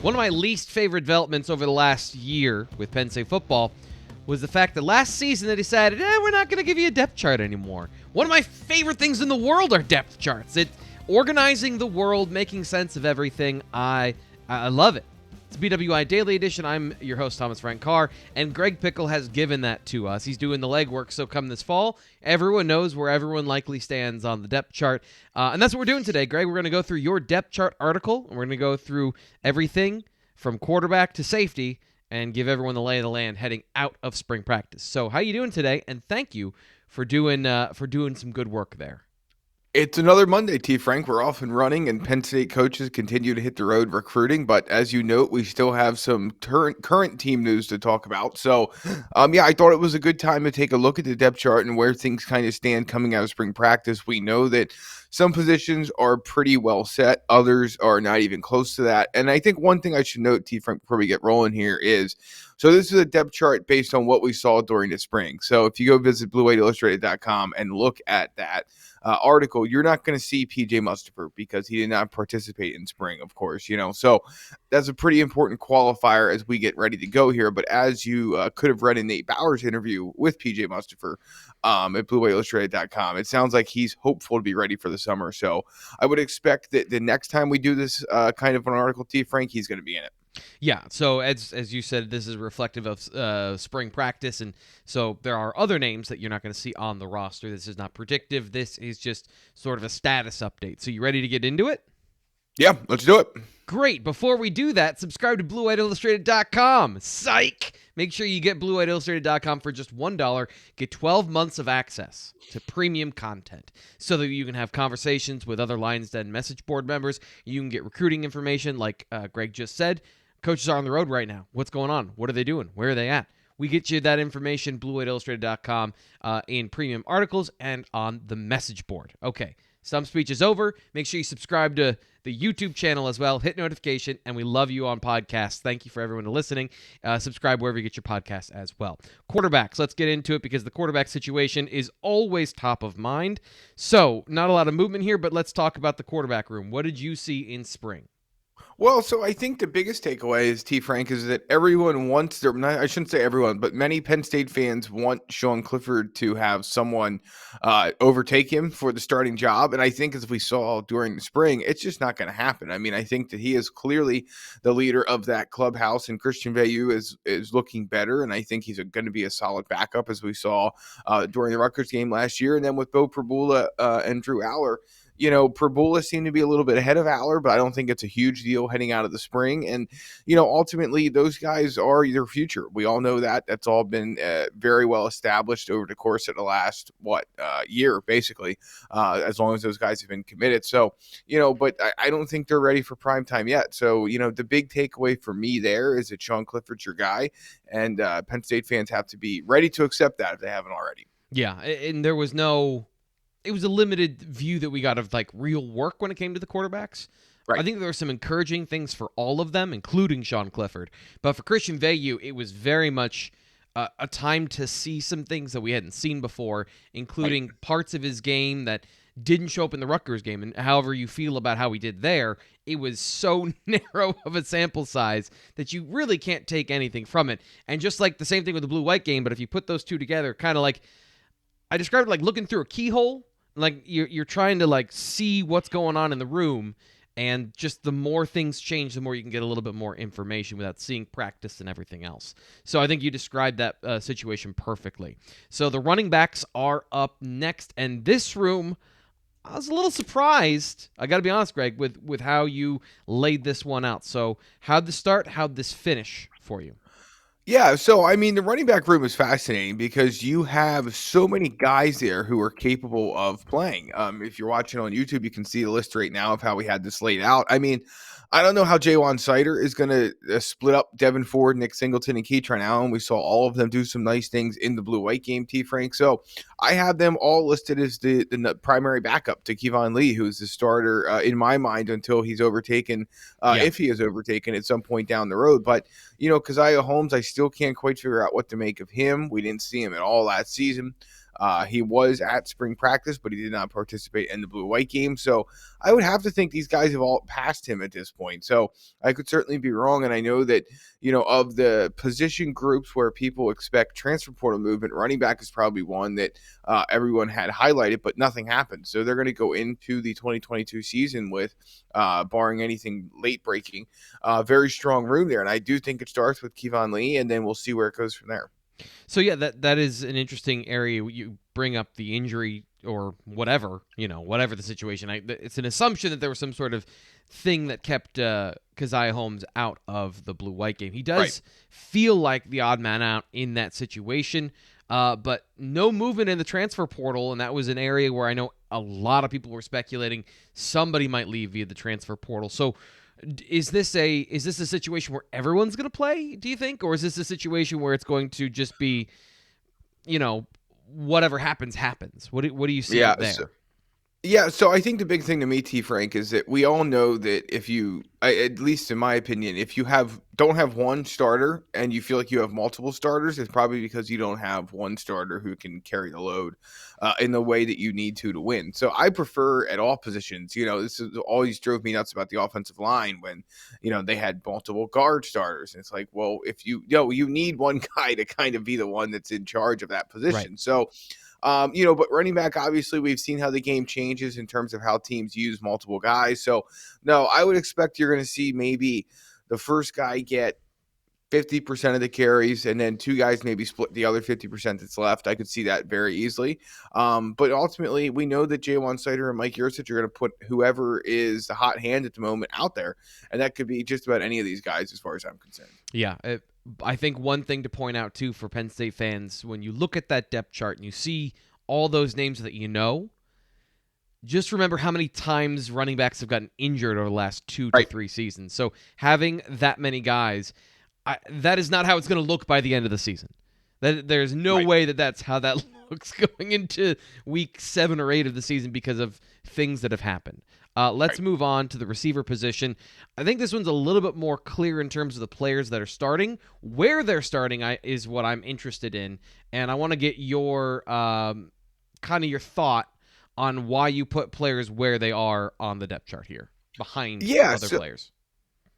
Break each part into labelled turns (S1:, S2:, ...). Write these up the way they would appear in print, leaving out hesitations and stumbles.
S1: One of my least favorite developments over the last year with Penn State football was the fact that last season they decided, we're not going to give you a depth chart anymore. One of my favorite things in the world are depth charts. It's organizing the world, making sense of everything. I love it. It's BWI Daily Edition. I'm your host, Thomas Frank Carr, and Greg Pickel has given that to us. He's doing the legwork, so come this fall, everyone knows where everyone likely stands on the depth chart. And that's what we're doing today, Greg. We're going to go through your depth chart article, and we're going to go through everything from quarterback to safety and give everyone the lay of the land heading out of spring practice. So how you doing today? And thank you for doing some good work there.
S2: It's another Monday, T-Frank. We're off and running, and Penn State coaches continue to hit the road recruiting. But as you note, we still have some current team news to talk about. So, I thought it was a good time to take a look at the depth chart and where things kind of stand coming out of spring practice. We know that some positions are pretty well set. Others are not even close to that. And I think one thing I should note, T-Frank, before we get rolling here is, so this is a depth chart based on what we saw during the spring. So if you go visit BWIDaillyIllustrated.com and look at that article, you're not going to see PJ Mustipher because he did not participate in spring, of course, so that's a pretty important qualifier as we get ready to go here. But as you could have read in Nate Bauer's interview with PJ Mustipher at BWIDaillyIllustrated.com, it sounds like he's hopeful to be ready for the summer. So I would expect that the next time we do this kind of an article, T-Frank, he's going to be in it.
S1: Yeah, so as you said, this is reflective of spring practice, and so there are other names that you're not going to see on the roster. This is not predictive. This is just sort of a status update. So you ready to get into it?
S2: Yeah, let's do it.
S1: Great. Before we do that, subscribe to BlueWhiteIllustrated.com. Psych! Make sure you get BlueWhiteIllustrated.com for just $1. Get 12 months of access to premium content so that you can have conversations with other Lions Den message board members. You can get recruiting information like Greg just said. Coaches are on the road right now. What's going on? What are they doing? Where are they at? We get you that information, BlueWhiteIllustrated.com, in premium articles and on the message board. Okay, some speech is over. Make sure you subscribe to the YouTube channel as well. Hit notification, and we love you on podcasts. Thank you for everyone listening. Subscribe wherever you get your podcasts as well. Quarterbacks, let's get into it because the quarterback situation is always top of mind. So, not a lot of movement here, but let's talk about the quarterback room. What did you see in spring?
S2: Well, so I think the biggest takeaway is, T-Frank, is that everyone wants I shouldn't say everyone, but many Penn State fans want Sean Clifford to have someone overtake him for the starting job. And I think, as we saw during the spring, it's just not going to happen. I mean, I think that he is clearly the leader of that clubhouse, and Christian Ji'Ayir is looking better. And I think he's going to be a solid backup, as we saw during the Rutgers game last year. And then with Bo Prabula and Drew Aller, Prabula seemed to be a little bit ahead of Aller, but I don't think it's a huge deal heading out of the spring. And, ultimately, those guys are their future. We all know that. That's all been very well established over the course of the last, year, basically, as long as those guys have been committed. So, but I don't think they're ready for prime time yet. So, the big takeaway for me there is that Sean Clifford's your guy, and Penn State fans have to be ready to accept that if they haven't already.
S1: Yeah, and there was it was a limited view that we got of real work when it came to the quarterbacks. Right. I think there were some encouraging things for all of them, including Sean Clifford. But for Christian Ji'Ayir, it was very much a time to see some things that we hadn't seen before, including parts of his game that didn't show up in the Rutgers game. And however you feel about how he did there, it was so narrow of a sample size that you really can't take anything from it. And just like the same thing with the blue-white game, but if you put those two together, kind of like, I described it like looking through a keyhole. Like you're trying to see what's going on in the room, and just the more things change, the more you can get a little bit more information without seeing practice and everything else. So I think you described that situation perfectly. So the running backs are up next, and this room, I was a little surprised, I got to be honest, Greg, with how you laid this one out. So how'd this start? How'd this finish for you?
S2: Yeah, so I mean, the running back room is fascinating because you have so many guys there who are capable of playing. If you're watching on YouTube, you can see the list right now of how we had this laid out. I mean, I don't know how Jaywan Sider is going to split up Devin Ford, Nick Singleton, and Keytron Allen. We saw all of them do some nice things in the blue-white game, T-Frank. So I have them all listed as the primary backup to Kevon Lee, who's the starter in my mind until he's overtaken, if he is overtaken at some point down the road. But, Keziah Holmes, I still can't quite figure out what to make of him. We didn't see him at all last season. He was at spring practice, but he did not participate in the blue-white game. So I would have to think these guys have all passed him at this point. So I could certainly be wrong. And I know that, of the position groups where people expect transfer portal movement, running back is probably one that everyone had highlighted, but nothing happened. So they're going to go into the 2022 season with, barring anything late breaking, very strong room there. And I do think it starts with Kevon Lee, and then we'll see where it goes from there.
S1: So yeah, that is an interesting area. You bring up the injury or whatever, whatever the situation. It's an assumption that there was some sort of thing that kept Keziah Holmes out of the blue-white game. He does feel like the odd man out in that situation, but no movement in the transfer portal, and that was an area where I know a lot of people were speculating somebody might leave via the transfer portal. So is this a situation where everyone's going to play, do you think? Or is this a situation where it's going to just be, whatever happens? What do you see there?
S2: So I think the big thing to me, T-Frank, is that we all know that if you, at least in my opinion, if you don't have one starter and you feel like you have multiple starters, it's probably because you don't have one starter who can carry the load in the way that you need to win. So I prefer at all positions, this is always drove me nuts about the offensive line when, they had multiple guard starters. And it's like, well, if you need one guy to kind of be the one that's in charge of that position. Right. So, but running back, obviously, we've seen how the game changes in terms of how teams use multiple guys. So, no, I would expect you're going to see maybe the first guy get 50% of the carries and then two guys maybe split the other 50% that's left. I could see that very easily. But ultimately, we know that Ja'Juan Seider and Mike Yurcich are going to put whoever is the hot hand at the moment out there. And that could be just about any of these guys as far as I'm concerned.
S1: Yeah, I think one thing to point out, too, for Penn State fans, when you look at that depth chart and you see all those names that just remember how many times running backs have gotten injured over the last 2 to 3 seasons. So having that many guys, that is not how it's going to look by the end of the season. There's no way that's how that looks going into week 7 or 8 of the season because of things that have happened. Let's move on to the receiver position. I think this one's a little bit more clear in terms of the players that are starting. Where they're starting is what I'm interested in, and I want to get your kind of your thought on why you put players where they are on the depth chart here, behind other players.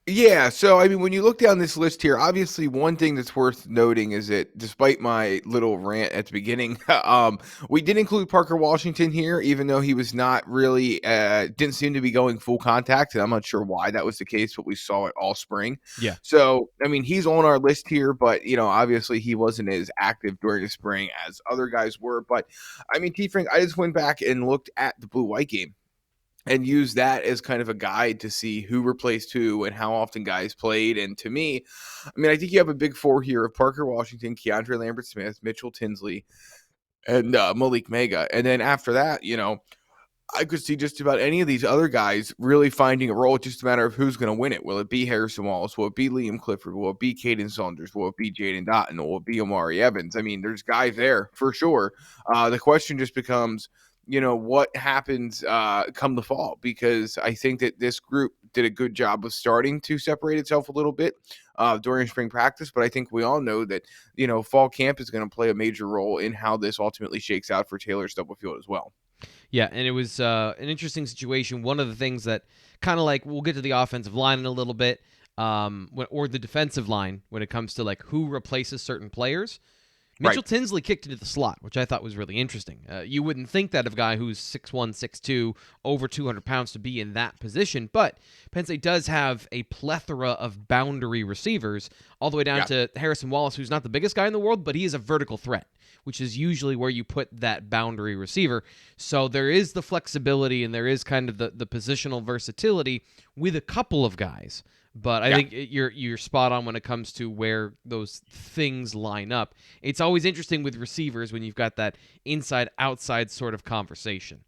S2: Yeah, so I mean, when you look down this list here, obviously one thing that's worth noting is that despite my little rant at the beginning, we did include Parker Washington here, even though he was not really, didn't seem to be going full contact, and I'm not sure why that was the case, but we saw it all spring.
S1: Yeah.
S2: So, I mean, he's on our list here, but, obviously he wasn't as active during the spring as other guys were. But, I mean, T-Frank, I just went back and looked at the blue-white game and use that as kind of a guide to see who replaced who and how often guys played. And to me, I mean, I think you have a big four here of Parker Washington, Keandre Lambert-Smith, Mitchell Tinsley, and Malik Mega. And then after that, I could see just about any of these other guys really finding a role. It's just a matter of who's going to win it. Will it be Harrison Wallace? Will it be Liam Clifford? Will it be Caden Saunders? Will it be Jaden Dotton? Will it be Omari Evans? I mean, there's guys there for sure. The question just becomes, what happens come the fall, because I think that this group did a good job of starting to separate itself a little bit during spring practice. But I think we all know that, fall camp is going to play a major role in how this ultimately shakes out for Taylor Stubblefield as well.
S1: Yeah, and it was an interesting situation. One of the things that kind of like, we'll get to the offensive line in a little bit, or the defensive line when it comes to like who replaces certain players. Mitchell Tinsley kicked into the slot, which I thought was really interesting. You wouldn't think that of a guy who's 6'1", 6'2", over 200 pounds to be in that position, but Penn State does have a plethora of boundary receivers, all the way down to Harrison Wallace, who's not the biggest guy in the world, but he is a vertical threat, which is usually where you put that boundary receiver. So there is the flexibility and there is kind of the positional versatility with a couple of guys. But I think you're spot on when it comes to where those things line up. It's always interesting with receivers when you've got that inside-outside sort of conversation.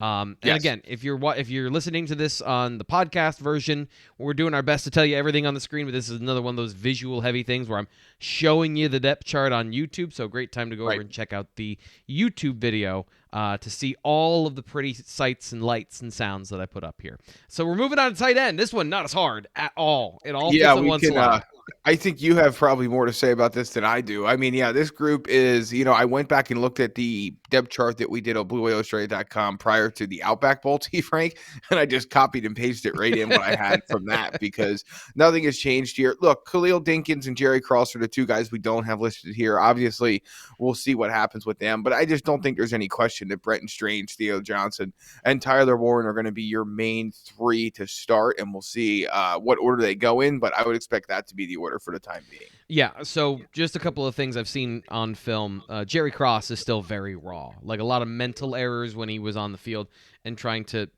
S1: And again, if you're listening to this on the podcast version, we're doing our best to tell you everything on the screen, but this is another one of those visual-heavy things where I'm showing you the depth chart on YouTube, so great time to go over and check out the YouTube video to see all of the pretty sights and lights and sounds that I put up here. So we're moving on to tight end. This one, not as hard at all. It all fits on one slide.
S2: I think you have probably more to say about this than I do. I mean, yeah, this group is, I went back and looked at the depth chart that we did on BlueWhaleIllustrated.com prior to the Outback Bowl, T-Frank, and I just copied and pasted right in what I had from that because nothing has changed here. Look, Khalil Dinkins and Jerry Cross are the two guys we don't have listed here. Obviously, we'll see what happens with them, but I just don't think there's any question that Brenton Strange, Theo Johnson, and Tyler Warren are going to be your main three to start, and we'll see what order they go in, but I would expect that to be the order for the time being.
S1: Yeah, so just a couple of things I've seen on film. Jerry Cross is still very raw. Like a lot of mental errors when he was on the field and trying to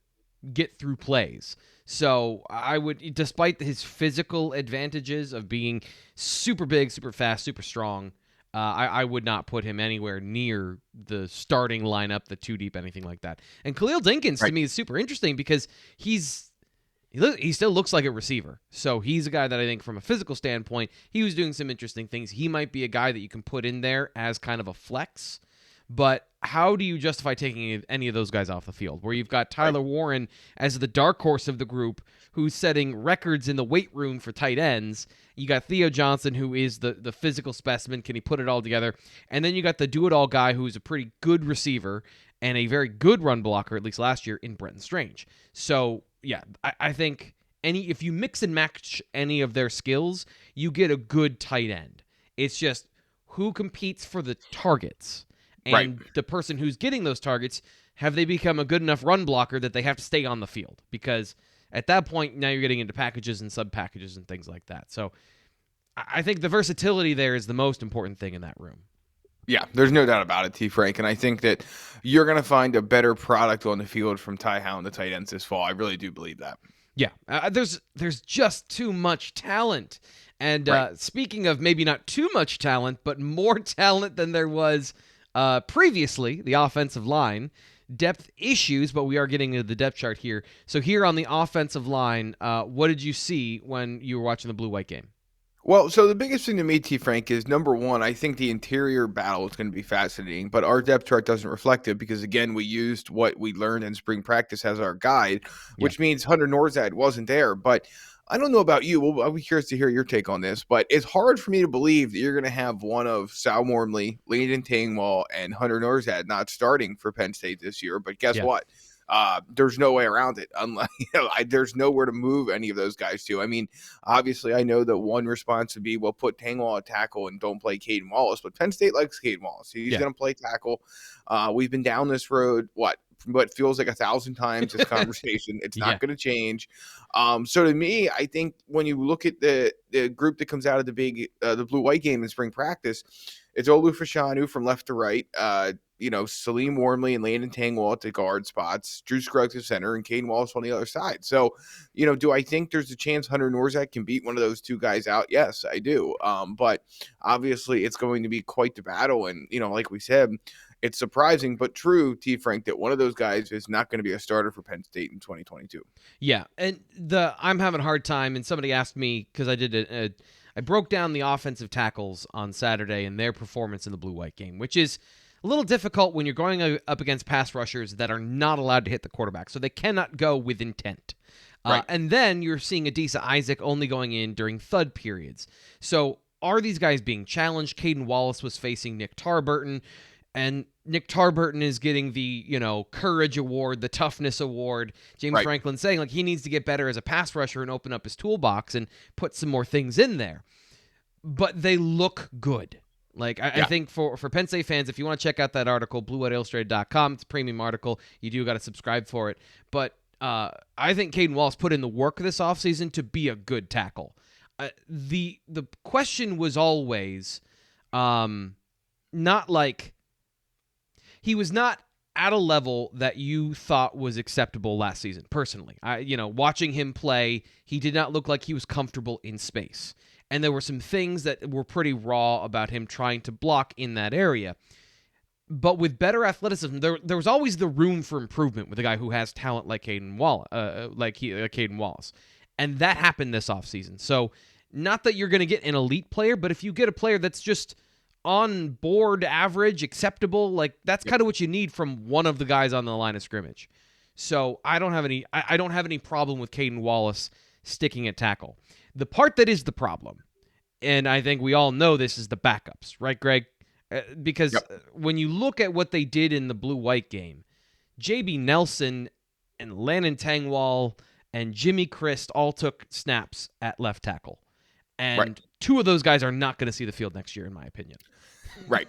S1: get through plays. So I would, despite his physical advantages of being super big, super fast, super strong, I would not put him anywhere near the starting lineup, the two deep, anything like that. And Khalil Dinkins to me is super interesting because he still looks like a receiver. So he's a guy that I think from a physical standpoint, he was doing some interesting things. He might be a guy that you can put in there as kind of a flex. But how do you justify taking any of those guys off the field? Where you've got Tyler Warren as the dark horse of the group who's setting records in the weight room for tight ends. You got Theo Johnson, who is the physical specimen. Can he put it all together? And then you got the do-it-all guy who's a pretty good receiver and a very good run blocker, at least last year, in Brenton Strange. So yeah, I think if you mix and match any of their skills, you get a good tight end. It's just who competes for the targets. And the person who's getting those targets, have they become a good enough run blocker that they have to stay on the field? Because at that point, now you're getting into packages and sub-packages and things like that. So I think the versatility there is the most important thing in that room.
S2: Yeah, there's no doubt about it, T-Frank. And I think that you're going to find a better product on the field from Ty Howe and the tight ends this fall. I really do believe that.
S1: Yeah, there's just too much talent. And speaking of maybe not too much talent, but more talent than there was previously, the offensive line, depth issues, but we are getting into the depth chart here. So here on the offensive line, what did you see when you were watching the blue-white game?
S2: Well, so the biggest thing to me, T-Frank, is number one, I think the interior battle is going to be fascinating, but our depth chart doesn't reflect it because, again, we used what we learned in spring practice as our guide, which means Hunter Norzad wasn't there. But I don't know about you. I'll be curious to hear your take on this, but it's hard for me to believe that you're going to have one of Sal Wormley, Landon Tangwall, and Hunter Norzad not starting for Penn State this year. But guess what? There's no way around it. Unlike, there's nowhere to move any of those guys to. I mean, obviously, I know that one response would be, well, put Tangwall at tackle and don't play Caden Wallace. But Penn State likes Caden Wallace. He's going to play tackle. We've been down this road, what feels like 1,000 times this conversation. It's not going to change. So to me, I think when you look at the group that comes out of the blue-white game in spring practice, it's Olu Fashanu from left to right. Salim Wormley and Landon Tangwall at the guard spots, Drew Scruggs at center, and Caden Wallace on the other side. So, do I think there's a chance Hunter Norzad can beat one of those two guys out? Yes, I do. But obviously it's going to be quite the battle. And, like we said, it's surprising but true, T-Frank, that one of those guys is not going to be a starter for Penn State in 2022.
S1: Yeah, and I'm having a hard time, and somebody asked me, because I broke down the offensive tackles on Saturday and their performance in the blue-white game, which is a little difficult when you're going up against pass rushers that are not allowed to hit the quarterback, so they cannot go with intent. And then you're seeing Adisa Isaac only going in during thud periods. So are these guys being challenged? Caden Wallace was facing Nick Tarburton, and Nick Tarburton is getting the, courage award, the toughness award. James Franklin saying he needs to get better as a pass rusher and open up his toolbox and put some more things in there. But they look good. I think for Penn State fans, if you want to check out that article, BlueWhiteIllustrated.com, it's a premium article. You do got to subscribe for it. But I think Caden Wallace put in the work this offseason to be a good tackle. The question was always not like he was not at a level that you thought was acceptable last season, personally. Watching him play, he did not look like he was comfortable in space. And there were some things that were pretty raw about him trying to block in that area. But with better athleticism, there was always the room for improvement with a guy who has talent like Caden Wallace. And that happened this offseason. So not that you're going to get an elite player, but if you get a player that's just on board average, acceptable, that's kind of what you need from one of the guys on the line of scrimmage. So I don't have any problem with Caden Wallace sticking at tackle. The part that is the problem And I think we all know this is the backups, right, Greg? Because when you look at what they did in the blue-white game, J.B. Nelson and Landon Tangwall and Jimmy Christ all took snaps at left tackle. And two of those guys are not going to see the field next year, in my opinion.
S2: Right.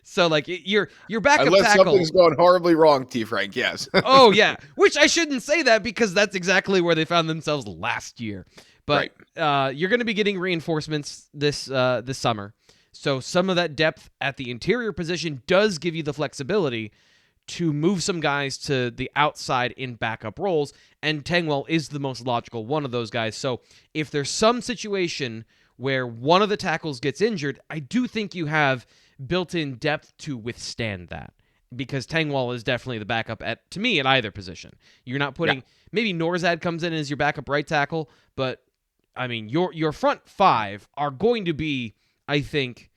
S1: So, like, your backup
S2: Unless
S1: tackle...
S2: something's going horribly wrong, T-Frank, yes.
S1: Oh, yeah. Which I shouldn't say that because that's exactly where they found themselves last year. But you're going to be getting reinforcements this summer. So some of that depth at the interior position does give you the flexibility to move some guys to the outside in backup roles, and Tangwell is the most logical one of those guys. So if there's some situation where one of the tackles gets injured, I do think you have built-in depth to withstand that, because Tangwell is definitely the backup to me at either position. You're not putting maybe Norzad comes in as your backup right tackle, but I mean your front five are going to be, I think,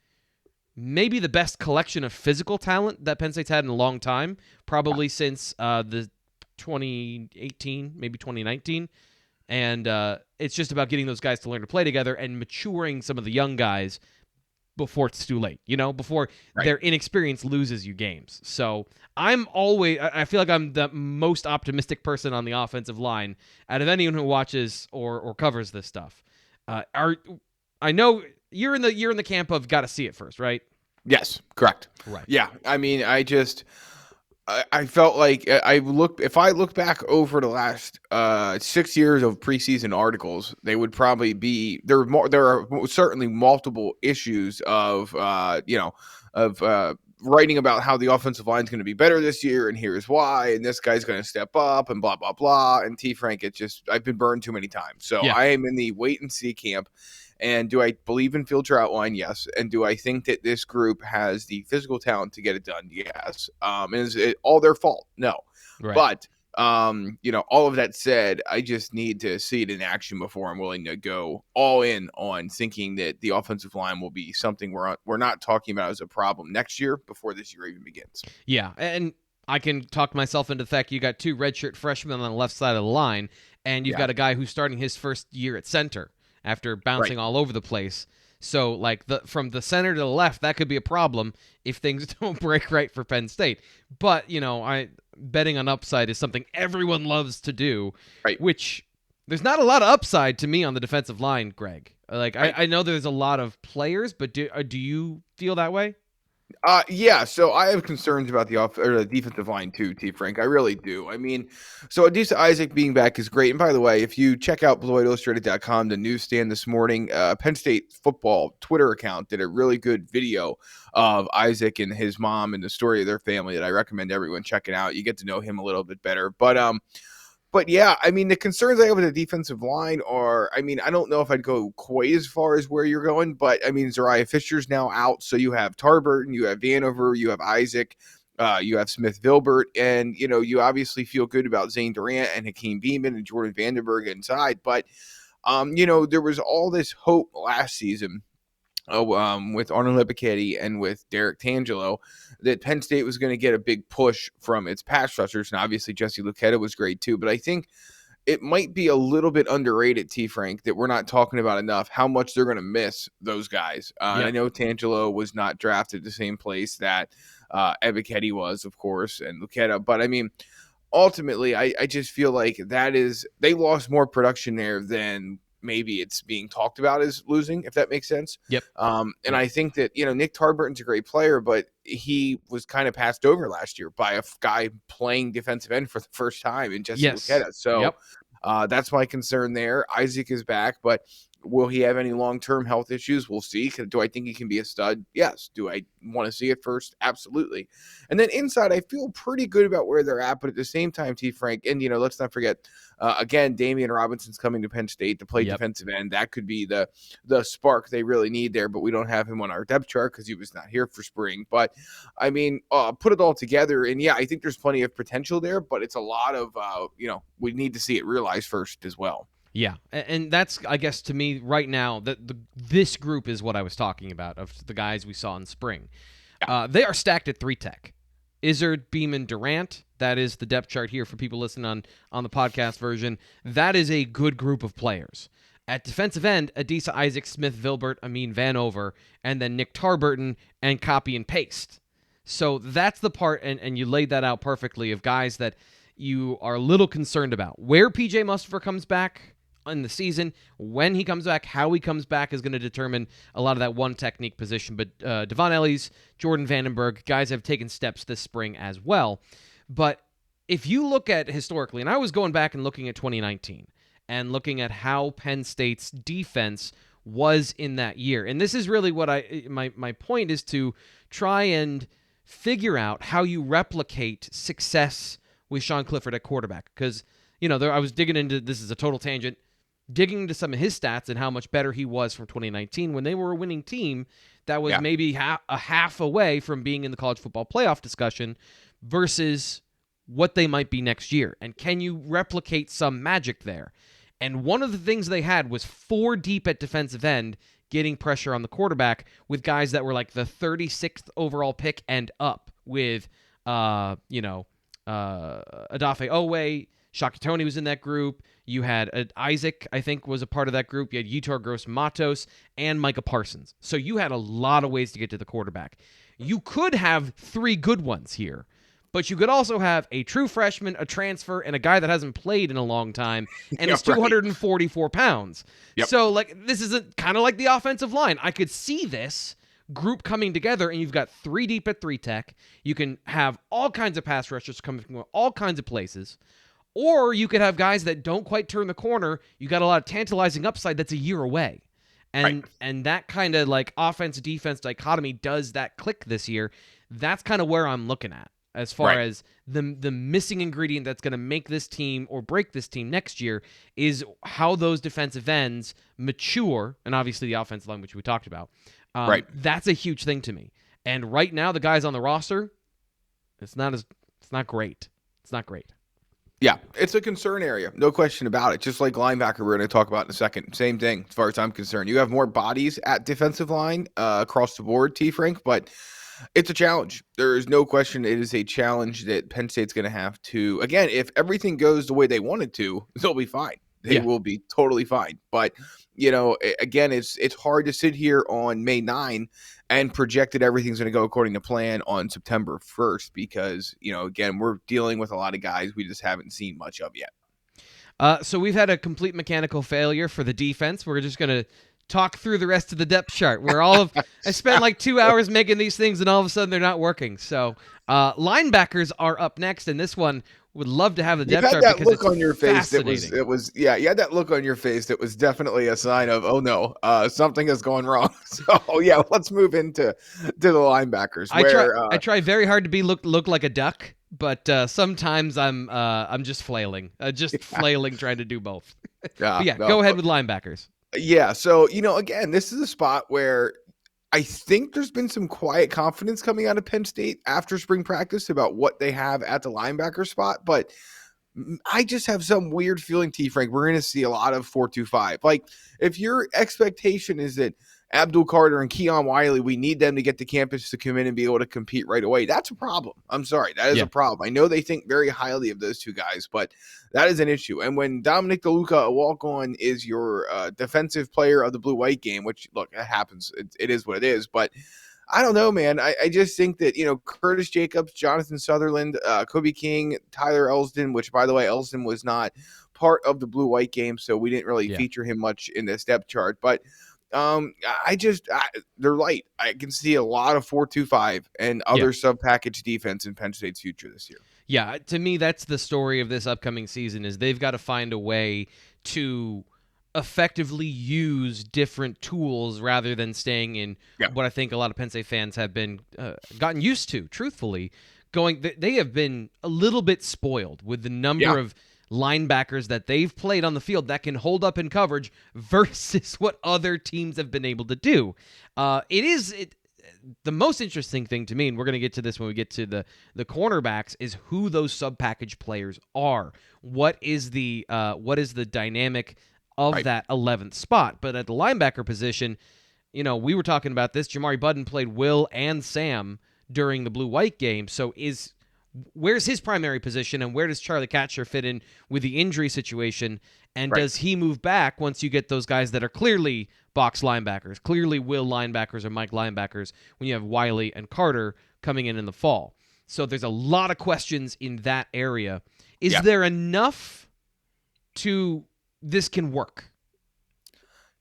S1: maybe the best collection of physical talent that Penn State's had in a long time, probably since the 2018, maybe 2019. And it's just about getting those guys to learn to play together and maturing some of the young guys before it's too late, before their inexperience loses you games. So I feel like I'm the most optimistic person on the offensive line out of anyone who watches or covers this stuff. I know you're in the camp of got to see it first, right?
S2: Yes, correct.
S1: Right.
S2: Yeah, I mean, I felt like if I look back over the last 6 years of preseason articles, they would probably be there are certainly multiple issues of writing about how the offensive line is going to be better this year, and here's why, and this guy's going to step up, and blah blah blah. And T-Frank, I've been burned too many times, so I am in the wait and see camp. And do I believe in Field Troutline? Yes. And do I think that this group has the physical talent to get it done? Yes. And is it all their fault? No. Right. But, all of that said, I just need to see it in action before I'm willing to go all in on thinking that the offensive line will be something we're not talking about as a problem next year before this year even begins.
S1: Yeah. And I can talk myself into the fact you got two redshirt freshmen on the left side of the line, and you've got a guy who's starting his first year at center after bouncing all over the place. So, like, from the center to the left, that could be a problem if things don't break right for Penn State. But, betting on upside is something everyone loves to do, which there's not a lot of upside to me on the defensive line, Greg. Like, I know there's a lot of players, but do you feel that way?
S2: Yeah, so I have concerns about the defensive line too, T-Frank. I really do. I mean, so Adisa Isaac being back is great. And by the way, if you check out BlueWhiteIllustrated.com, the newsstand this morning, Penn State football Twitter account did a really good video of Isaac and his mom and the story of their family that I recommend everyone checking out. You get to know him a little bit better. But yeah, I mean, the concerns I have with the defensive line are, I mean, I don't know if I'd go quite as far as where you're going, but I mean, Ji'Ayir Fisher's now out. So you have Tarburton, you have Vanover, you have Isaac, you have Smith-Vilbert, and, you obviously feel good about Zane Durant and Hakeem Beamon and Jordan Vandenberg inside. But, there was all this hope last season with Arnold Lipichetti and with Derek Tangelo that Penn State was going to get a big push from its pass rushers. And obviously Jesse Luketa was great too, but I think it might be a little bit underrated, T-Frank, that we're not talking about enough how much they're going to miss those guys. I know Tangelo was not drafted the same place that Ebiketie was, of course, and Luketa, but I mean, ultimately I just feel like they lost more production there than maybe it's being talked about as losing, if that makes sense.
S1: Yep.
S2: And I think that, Nick Tarburton's a great player, but he was kind of passed over last year by a guy playing defensive end for the first time in Jesse Luketa. So that's my concern there. Isaac is back, but will he have any long-term health issues? We'll see. Do I think he can be a stud? Yes. Do I want to see it first? Absolutely. And then inside, I feel pretty good about where they're at, but at the same time, T-Frank, and, let's not forget, again, Damian Robinson's coming to Penn State to play defensive end. That could be the spark they really need there, but we don't have him on our depth chart because he was not here for spring. But, I mean, put it all together, and, I think there's plenty of potential there, but it's a lot of, we need to see it realized first as well.
S1: Yeah, and that's, I guess, to me right now, this group is what I was talking about, of the guys we saw in spring. They are stacked at 3-tech. Izzard, Beamon, Durant, that is the depth chart here for people listening on the podcast version. That is a good group of players. At defensive end, Adisa Isaac, Smith, Vilbert, Amin Vanover, and then Nick Tarburton, and copy and paste. So that's the part, and you laid that out perfectly, of guys that you are a little concerned about. Where PJ Mustipher comes back in the season, when he comes back, how he comes back is going to determine a lot of that one technique position. But Devon Ellies, Jordan Vandenberg, guys have taken steps this spring as well. But if you look at historically, and I was going back and looking at 2019 and looking at how Penn State's defense was in that year, and this is really what my point is, to try and figure out how you replicate success with Sean Clifford at quarterback. Because, I was digging into, this is a total tangent, digging into some of his stats and how much better he was from 2019 when they were a winning team that was maybe a half away from being in the college football playoff discussion versus what they might be next year. And can you replicate some magic there? And one of the things they had was 4 deep at defensive end, getting pressure on the quarterback with guys that were like the 36th overall pick and up, with, Adafe Owe, Shakatoni was in that group. You had Isaac, I think, was a part of that group. You had Yetur Gross-Matos and Micah Parsons. So you had a lot of ways to get to the quarterback. You could have 3 good ones here, but you could also have a true freshman, a transfer, and a guy that hasn't played in a long time, and is 244 pounds. Yep. So, this is kind of like the offensive line. I could see this group coming together, and you've got 3 deep at 3 tech. You can have all kinds of pass rushers coming from all kinds of places. Or you could have guys that don't quite turn the corner. You got a lot of tantalizing upside that's a year away. And that kind of offense-defense dichotomy does that click this year. That's kind of where I'm looking at as far as the missing ingredient that's going to make this team or break this team next year is how those defensive ends mature, and obviously the offensive line, which we talked about. That's a huge thing to me. And right now, the guys on the roster, it's not great. It's not great.
S2: Yeah, it's a concern area. No question about it. Just like linebacker we're going to talk about in a second. Same thing as far as I'm concerned. You have more bodies at defensive line across the board, T-Frank, but it's a challenge. There is no question it is a challenge that Penn State's going to have to, again, if everything goes the way they want it to, they'll be fine. They will be totally fine. But, again, it's hard to sit here on May 9 and project that everything's going to go according to plan on September 1st because, again, we're dealing with a lot of guys we just haven't seen much of yet.
S1: So we've had a complete mechanical failure for the defense. We're just going to talk through the rest of the depth chart where I spent 2 hours making these things and all of a sudden they're not working. So linebackers are up next, and this one would love to have the depth chart because it's on your face.
S2: You had that look on your face that was definitely a sign of, oh no, something is going wrong. So yeah, let's move into the linebackers.
S1: I try very hard to look like a duck, but sometimes I'm just flailing, flailing, trying to do both. Go ahead with linebackers.
S2: Yeah, so, again, this is a spot where I think there's been some quiet confidence coming out of Penn State after spring practice about what they have at the linebacker spot, but I just have some weird feeling, T-Frank, we're going to see a lot of 4-2-5. If your expectation is that Abdul Carter and Keon Wiley, we need them to get to campus to come in and be able to compete right away, that's a problem. I'm sorry, that is a problem. I know they think very highly of those two guys, but that is an issue. And when Dominic DeLuca, a walk-on, is your defensive player of the blue-white game, which, look, it happens. It is what it is. But I don't know, man. I just think that, Curtis Jacobs, Jonathan Sutherland, Kobe King, Tyler Elsdon, which, by the way, Elsdon was not part of the blue-white game, so we didn't really feature him much in this depth chart. But they're light. I can see a lot of 4-2-5 and other sub-package defense in Penn State's future this year.
S1: Yeah, to me, that's the story of this upcoming season is they've got to find a way to effectively use different tools rather than staying in what I think a lot of Penn State fans have been gotten used to, truthfully. They have been a little bit spoiled with the number of linebackers that they've played on the field that can hold up in coverage versus what other teams have been able to do. The most interesting thing to me, and we're going to get to this when we get to the cornerbacks, is who those sub-package players are. What is the dynamic of that 11th spot? But at the linebacker position, we were talking about this. Jamari Budden played Will and Sam during the blue-white game. So where's his primary position and where does Charlie Katcher fit in with the injury situation? And does he move back once you get those guys that are clearly box linebackers, clearly will linebackers or Mike linebackers when you have Wiley and Carter coming in the fall? So there's a lot of questions in that area. Is there enough to this can work?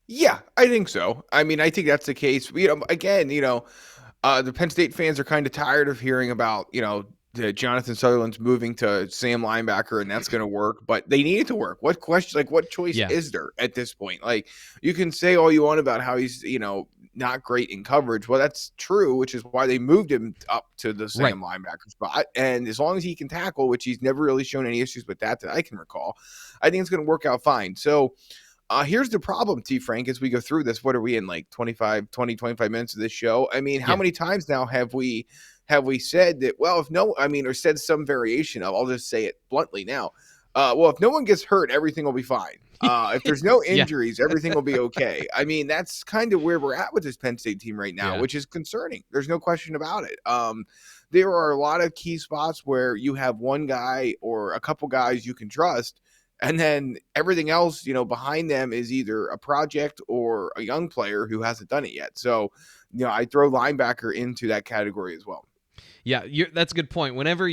S2: Yeah, I think so. I mean, I think that's the case. Again, the Penn State fans are kind of tired of hearing about, the Jonathan Sutherland's moving to Sam linebacker and that's going to work, but they need it to work. What choice is there at this point? Like, you can say all you want about how he's, not great in coverage. Well, that's true, which is why they moved him up to the Sam linebacker spot. And as long as he can tackle, which he's never really shown any issues with that I can recall, I think it's going to work out fine. So, here's the problem, T-Frank, as we go through this. What are we in, like 25 minutes of this show? I mean, how many times now have we said that, or said some variation of, I'll just say it bluntly now. If no one gets hurt, everything will be fine. If there's no injuries, everything will be okay. I mean, that's kind of where we're at with this Penn State team right now, which is concerning. There's no question about it. There are a lot of key spots where you have one guy or a couple guys you can trust, and then everything else, behind them is either a project or a young player who hasn't done it yet. So, I throw linebacker into that category as well.
S1: Yeah, that's a good point. Whenever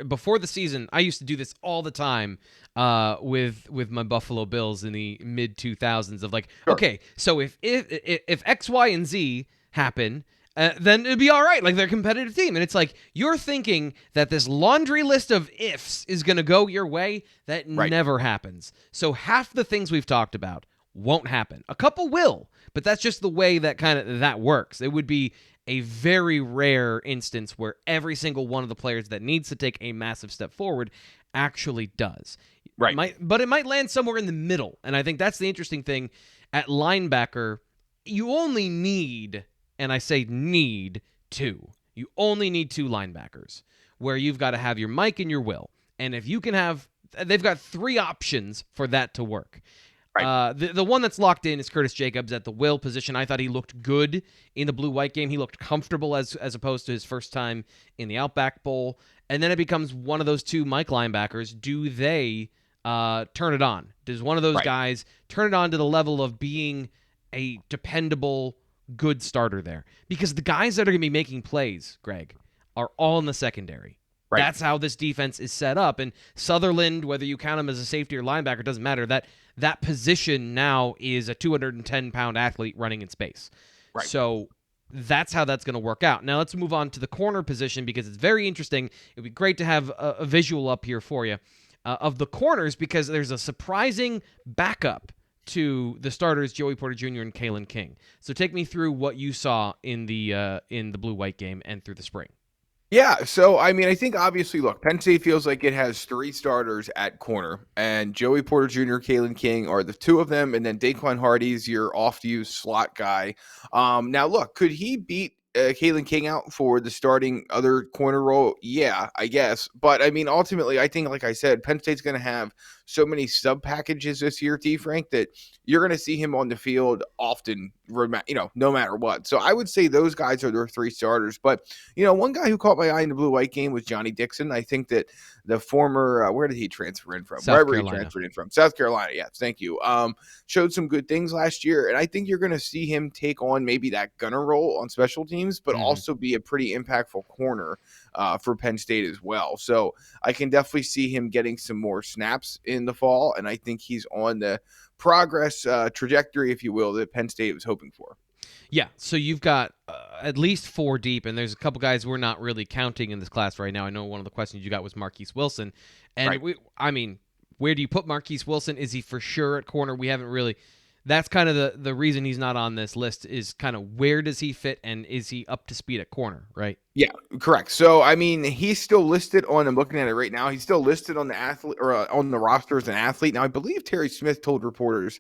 S1: before the season, I used to do this all the time with my Buffalo Bills in the mid 2000s of like, okay, so if X, Y, and Z happen, then it'd be all right. Like, they're a competitive team. And it's like, you're thinking that this laundry list of ifs is going to go your way. That never happens. So half the things we've talked about won't happen. A couple will, but that's just the way that works. It would be a very rare instance where every single one of the players that needs to take a massive step forward actually does. But it might land somewhere in the middle. And I think that's the interesting thing. At linebacker, you only need, and I say need, two. You only need two linebackers where you've got to have your Mike and your Will. And if you can they've got three options for that to work. The one that's locked in is Curtis Jacobs at the Will position. I thought he looked good in the blue-white game. He looked comfortable as opposed to his first time in the Outback Bowl. And then it becomes one of those two Mike linebackers. Do they turn it on? Does one of those guys turn it on to the level of being a dependable, good starter there? Because the guys that are going to be making plays, Greg, are all in the secondary. That's how this defense is set up. And Sutherland, whether you count him as a safety or linebacker, doesn't matter. That position now is a 210-pound athlete running in space. So that's how that's going to work out. Now let's move on to the corner position because it's very interesting. It would be great to have a visual up here for you of the corners because there's a surprising backup to the starters, Joey Porter Jr. and Kalen King. So take me through what you saw in the blue-white game and through the spring.
S2: Yeah, so, I mean, I think obviously, look, Penn State feels like it has three starters at corner, and Joey Porter Jr., Kalen King are the two of them, and then Daquan Hardy's your off-use slot guy. Now, look, could he beat Kalen King out for the starting other corner role? Yeah, I guess. But, I mean, ultimately, I think, like I said, Penn State's going to have so many sub-packages this year, T-Frank, that you're going to see him on the field often, no matter what. So I would say those guys are their three starters. But, one guy who caught my eye in the blue-white game was Johnny Dixon. I think that the former, where did he transfer in from? Wherever he transferred in from. South Carolina, yes, thank you. Showed some good things last year, and I think you're going to see him take on maybe that gunner role on special teams, but also be a pretty impactful corner for Penn State as well. So I can definitely see him getting some more snaps in the fall, and I think he's on the progress trajectory, if you will, that Penn State was hoping for.
S1: Yeah, so you've got at least four deep, and there's a couple guys we're not really counting in this class right now. I know one of the questions you got was Marquise Wilson, and where do you put Marquise Wilson? Is he for sure at corner? We haven't really. That's kind of the reason he's not on this list is kind of where does he fit, and is he up to speed at corner, right?
S2: Yeah, correct. So, I mean, he's still listed on, I'm looking at it right now, he's still listed on the athlete or on the roster as an athlete. Now, I believe Terry Smith told reporters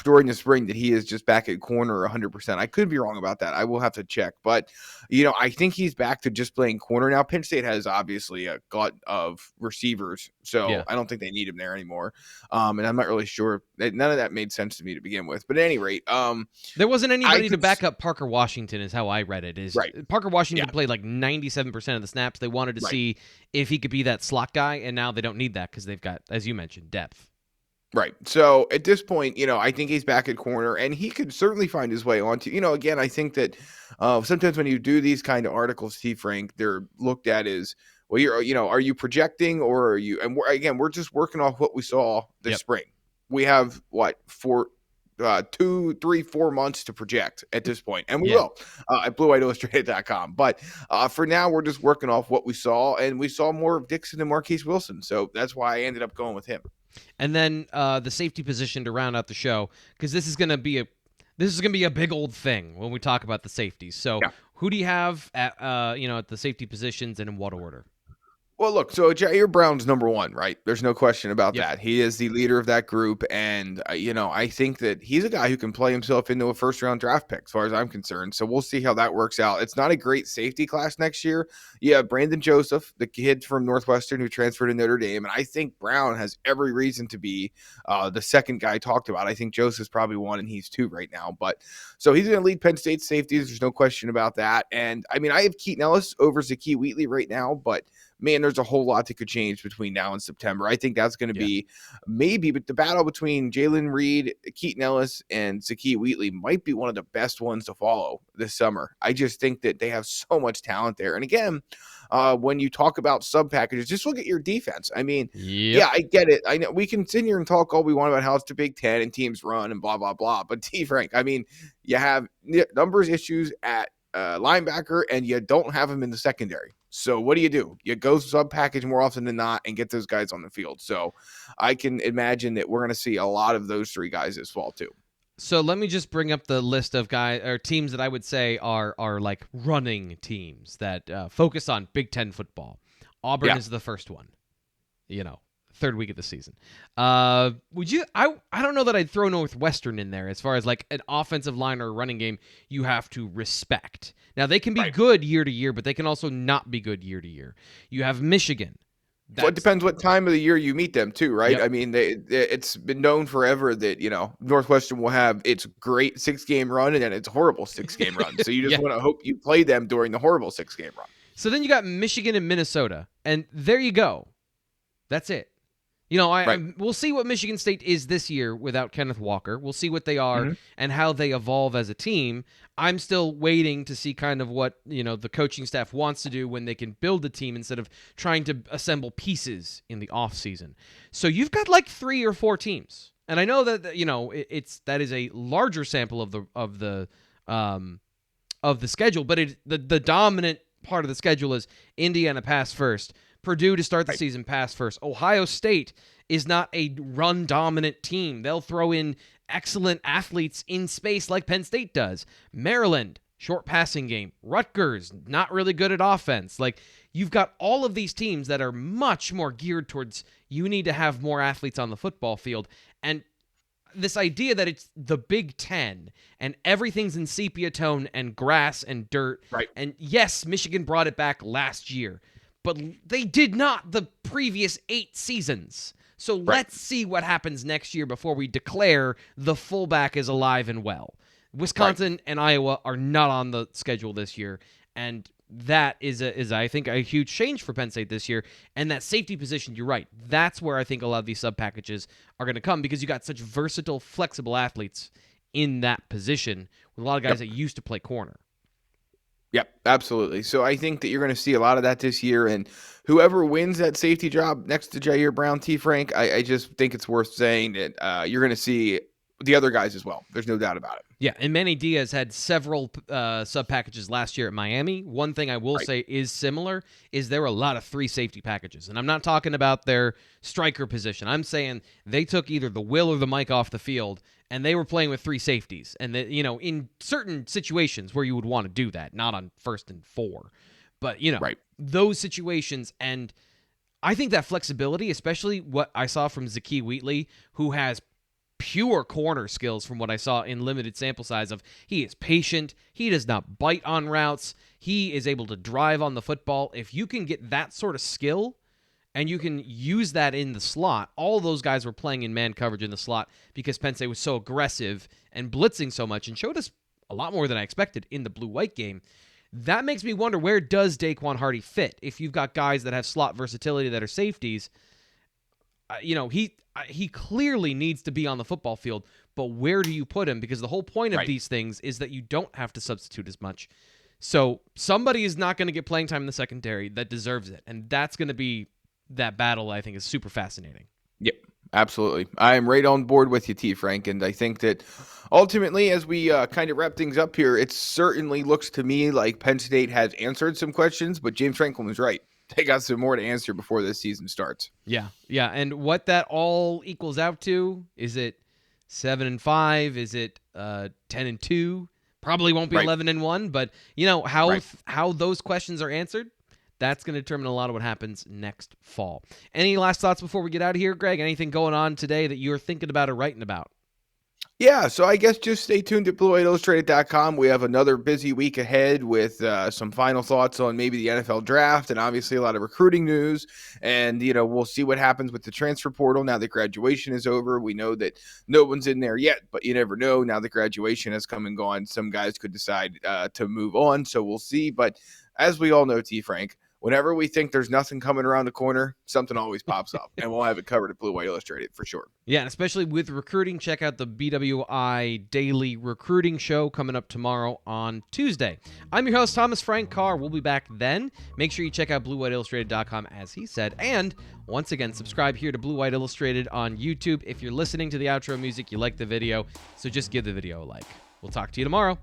S2: during the spring that he is just back at corner 100%. I could be wrong about that. I will have to check. But, I think he's back to just playing corner. Now, Penn State has obviously a glut of receivers, so I don't think they need him there anymore. And I'm not really sure. None of that made sense to me to begin with. But at any rate.
S1: There wasn't anybody to back up Parker Washington is how I read it. Parker Washington played like 97% of the snaps. They wanted to
S2: Right.
S1: see if he could be that slot guy, and now they don't need that because they've got, as you mentioned, depth.
S2: Right. So at this point, I think he's back at corner, and he could certainly find his way onto. Again, I think that sometimes when you do these kind of articles, T-Frank, they're looked at as, well, are you projecting, or are you? And we're just working off what we saw this spring. We have what 2, 3, 4 months to project at this point, and we will at BWIillustrated.com. But for now, we're just working off what we saw, and we saw more of Dixon and Marquise Wilson, so that's why I ended up going with him.
S1: And then the safety position to round out the show, because this is going to be a big old thing when we talk about the safeties. So who do you have at at the safety positions, and in what order?
S2: Well, look, so Ji'Ayir Brown's number one, right? There's no question about that. He is the leader of that group, and I think that he's a guy who can play himself into a first-round draft pick, as far as I'm concerned. So we'll see how that works out. It's not a great safety class next year. Yeah, Brandon Joseph, the kid from Northwestern who transferred to Notre Dame, and I think Brown has every reason to be the second guy talked about. I think Joseph's probably 1, and he's 2 right now. But so he's going to lead Penn State safeties. There's no question about that. And I mean, I have Keaton Ellis over Zakee Wheatley right now, but man, there's a whole lot that could change between now and September. I think that's going to be but the battle between Jalen Reed, Keaton Ellis, and Zakee Wheatley might be one of the best ones to follow this summer. I just think that they have so much talent there. And again, when you talk about sub packages, just look at your defense. I mean, I get it. I know we can sit here and talk all we want about how it's the Big Ten and teams run and blah, blah, blah. But T-Frank, I mean, you have numbers issues at linebacker, and you don't have them in the secondary. So what do? You go sub package more often than not and get those guys on the field. So I can imagine that we're going to see a lot of those 3 guys this fall too.
S1: So let me just bring up the list of guys or teams that I would say are like running teams that focus on Big Ten football. Auburn is the first one. 3rd week of the season. Would you? I don't know that I'd throw Northwestern in there as far as like an offensive line or a running game you have to respect. Now they can be good year to year, but they can also not be good year to year. You have Michigan.
S2: Well, it depends what time of the year you meet them too, right? I mean, it's been known forever that Northwestern will have its great 6-game run and then its horrible 6-game run. So you just want to hope you play them during the horrible 6-game run.
S1: So then you got Michigan and Minnesota, and there you go. That's it. We'll see what Michigan State is this year without Kenneth Walker. We'll see what they are and how they evolve as a team. I'm still waiting to see kind of what, the coaching staff wants to do when they can build a team instead of trying to assemble pieces in the offseason. So you've got like 3 or 4 teams. And I know that that is a larger sample of the schedule, but the dominant part of the schedule is Indiana pass first, Purdue to start the season pass first. Ohio State is not a run-dominant team. They'll throw in excellent athletes in space like Penn State does. Maryland, short passing game. Rutgers, not really good at offense. Like, you've got all of these teams that are much more geared towards you need to have more athletes on the football field. And this idea that it's the Big Ten and everything's in sepia tone and grass and dirt. Right. And yes, Michigan brought it back last year, but they did not the previous 8 seasons. So let's see what happens next year before we declare the fullback is alive and well. Wisconsin and Iowa are not on the schedule this year, and that is I think a huge change for Penn State this year. And that safety position, you're right. That's where I think a lot of these sub packages are going to come because you got such versatile, flexible athletes in that position with a lot of guys that used to play corner.
S2: Yep, absolutely. So I think that you're going to see a lot of that this year, and whoever wins that safety job next to Ji'Ayir Brown, T-Frank, I just think it's worth saying that you're going to see the other guys as well. There's no doubt about it.
S1: Yeah, and Manny Diaz had several sub-packages last year at Miami. One thing I will say is similar is there were a lot of 3 safety packages, and I'm not talking about their striker position. I'm saying they took either the Will or the Mike off the field, and they were playing with 3 safeties. And, in certain situations where you would want to do that, not on 1st and 4. But, those situations, and I think that flexibility, especially what I saw from Zakee Wheatley, who has pure corner skills from what I saw in limited sample size of he is patient, he does not bite on routes, he is able to drive on the football. If you can get that sort of skill and you can use that in the slot, all those guys were playing in man coverage in the slot because Penn State was so aggressive and blitzing so much and showed us a lot more than I expected in the blue-white game. That makes me wonder, where does Daquan Hardy fit? If you've got guys that have slot versatility that are safeties, he clearly needs to be on the football field, but where do you put him? Because the whole point of these things is that you don't have to substitute as much. So somebody is not going to get playing time in the secondary that deserves it, and that's going to be that battle. I think is super fascinating.
S2: Yep, absolutely. I am right on board with you, T-Frank, and I think that ultimately, as we kind of wrap things up here, it certainly looks to me like Penn State has answered some questions, but James Franklin was right. They got some more to answer before this season starts.
S1: Yeah, and what that all equals out to, is it 7-5? Is it 10-2? Probably won't be 11-1, but how those questions are answered, that's going to determine a lot of what happens next fall. Any last thoughts before we get out of here, Greg? Anything going on today that you're thinking about or writing about?
S2: Yeah, so I guess just stay tuned to BlueWhiteIllustrated.com. We have another busy week ahead with some final thoughts on maybe the NFL draft and obviously a lot of recruiting news. And, we'll see what happens with the transfer portal now that graduation is over. We know that no one's in there yet, but you never know. Now that graduation has come and gone, some guys could decide to move on. So we'll see. But as we all know, T-Frank, whenever we think there's nothing coming around the corner, something always pops up, and we'll have it covered at Blue White Illustrated for sure.
S1: Yeah, and especially with recruiting, check out the BWI Daily Recruiting Show coming up tomorrow on Tuesday. I'm your host, Thomas Frank Carr. We'll be back then. Make sure you check out BlueWhiteIllustrated.com, as he said. And once again, subscribe here to Blue White Illustrated on YouTube. If you're listening to the outro music, you like the video, so just give the video a like. We'll talk to you tomorrow.